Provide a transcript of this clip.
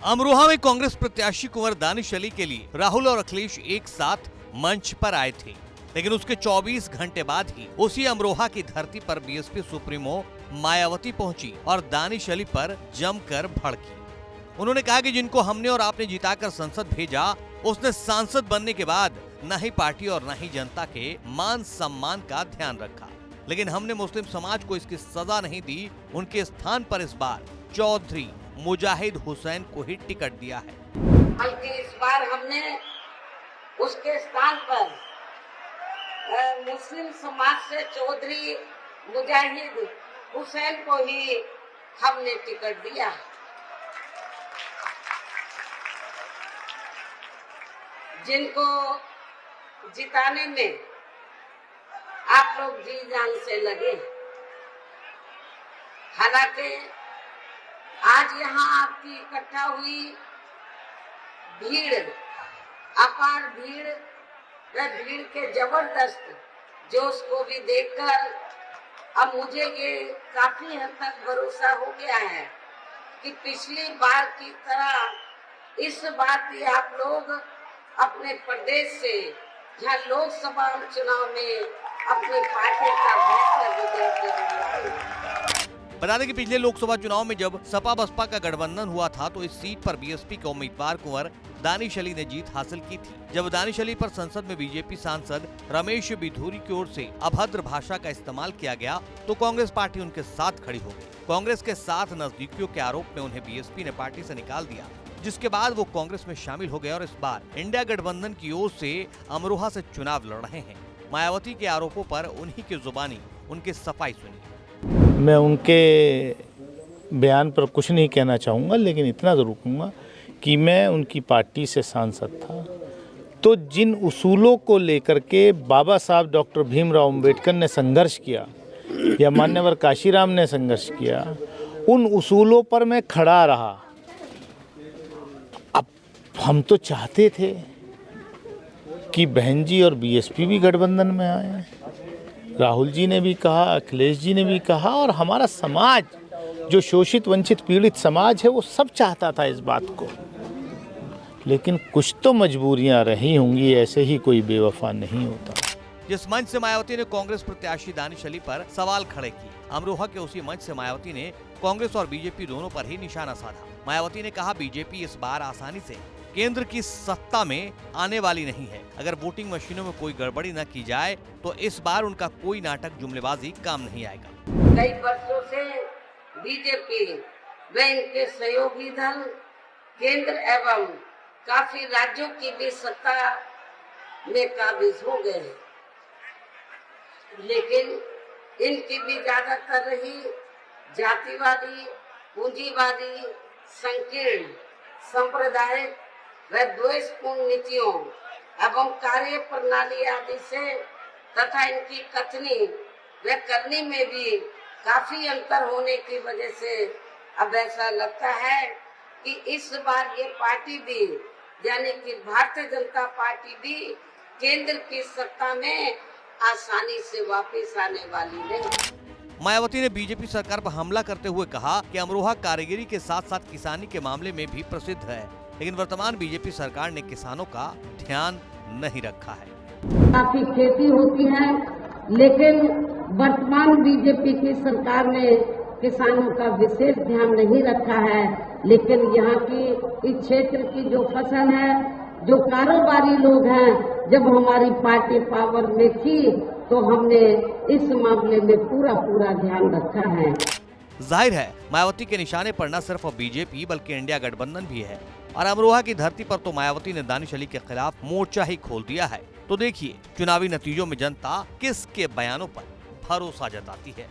अमरोहा में कांग्रेस प्रत्याशी कुंवर दानिश अली के लिए राहुल और अखिलेश एक साथ मंच पर आए थे, लेकिन उसके 24 घंटे बाद ही उसी अमरोहा की धरती पर बीएसपी सुप्रीमो मायावती पहुंची और दानिश अली पर जमकर भड़की। उन्होंने कहा कि जिनको हमने और आपने जिताकर संसद भेजा, उसने सांसद बनने के बाद न ही पार्टी और न ही जनता के मान सम्मान का ध्यान रखा, लेकिन हमने मुस्लिम समाज को इसकी सजा नहीं दी। उनके स्थान पर इस बार चौधरी मुजाहिद हुसैन को ही टिकट दिया है। बल्कि इस बार हमने उसके स्थान पर मुस्लिम समाज से चौधरी मुजाहिद हुसैन को ही हमने टिकट दिया। जिनको जिताने में आप लोग जी जान से लगे। हालांकि आज यहाँ आपकी इकट्ठा हुई भीड़, अपार भीड़, वह भीड़ के जबरदस्त जोश को भी देखकर अब मुझे ये काफी हद तक भरोसा हो गया है कि पिछली बार की तरह इस बार भी आप लोग अपने प्रदेश से जहाँ लोकसभा चुनाव में अपनी पार्टी का बेहतर रिजल्ट देंगे। बता दें कि पिछले लोकसभा चुनाव में जब सपा बसपा का गठबंधन हुआ था तो इस सीट पर बीएसपी के उम्मीदवार कुंवर दानिश अली ने जीत हासिल की थी। जब दानिश अली पर संसद में बीजेपी सांसद रमेश बिधूरी की ओर से अभद्र भाषा का इस्तेमाल किया गया तो कांग्रेस पार्टी उनके साथ खड़ी हो गई। कांग्रेस के साथ नजदीकियों के आरोप में उन्हें बीएसपी ने पार्टी से निकाल दिया, जिसके बाद वो कांग्रेस में शामिल हो गए और इस बार इंडिया गठबंधन की ओर से अमरोहा से चुनाव लड़ रहे हैं। मायावती के आरोपों पर उन्हीं की जुबानी उनकी सफाई सुनी। मैं उनके बयान पर कुछ नहीं कहना चाहूँगा, लेकिन इतना ज़रूर कहूँगा कि मैं उनकी पार्टी से सांसद था तो जिन उसूलों को लेकर के बाबा साहब डॉक्टर भीमराव अंबेडकर ने संघर्ष किया या मान्यवर काशीराम ने संघर्ष किया, उन उसूलों पर मैं खड़ा रहा। अब हम तो चाहते थे कि बहन जी और बीएसपी भी गठबंधन में आए। राहुल जी ने भी कहा, अखिलेश जी ने भी कहा, और हमारा समाज जो शोषित वंचित पीड़ित समाज है वो सब चाहता था इस बात को। लेकिन कुछ तो मजबूरियां रही होंगी, ऐसे ही कोई बेवफा नहीं होता। जिस मंच से मायावती ने कांग्रेस प्रत्याशी दानिश अली पर सवाल खड़े किए, अमरोहा के उसी मंच से मायावती ने कांग्रेस और बीजेपी दोनों पर ही निशाना साधा। मायावती ने कहा बीजेपी इस बार आसानी से केंद्र की सत्ता में आने वाली नहीं है। अगर वोटिंग मशीनों में कोई गड़बड़ी न की जाए तो इस बार उनका कोई नाटक जुमलेबाजी काम नहीं आएगा। कई वर्षों से बीजेपी व इनके सहयोगी दल केंद्र एवं काफी राज्यों की भी सत्ता में काबिज हो गए, लेकिन इनकी भी ज्यादातर रही जातिवादी, पूंजीवादी, संकीर्ण, सांप्रदायिक व द्वेषपूर्ण नीतियों एवं कार्य प्रणाली आदि से तथा इनकी कथनी व करनी में भी काफी अंतर होने की वजह से अब ऐसा लगता है कि इस बार ये पार्टी भी यानी कि भारतीय जनता पार्टी भी केंद्र की सत्ता में आसानी से वापस आने वाली नहीं। मायावती ने बीजेपी सरकार पर हमला करते हुए कहा कि अमरोहा कारीगरी के साथ साथ किसानी के मामले में भी प्रसिद्ध है, लेकिन वर्तमान बीजेपी सरकार ने किसानों का ध्यान नहीं रखा है। काफी खेती होती है, लेकिन वर्तमान बीजेपी की सरकार ने किसानों का विशेष ध्यान नहीं रखा है। लेकिन यहाँ की इस क्षेत्र की जो फसल है, जो कारोबारी लोग हैं, जब हमारी पार्टी पावर में थी तो हमने इस मामले में पूरा ध्यान रखा है। जाहिर है मायावती के निशाने पर न सिर्फ बीजेपी बल्कि इंडिया गठबंधन भी है और अमरोहा की धरती पर तो मायावती ने दानिश अली के खिलाफ मोर्चा ही खोल दिया है। तो देखिए चुनावी नतीजों में जनता किसके बयानों पर भरोसा जताती है।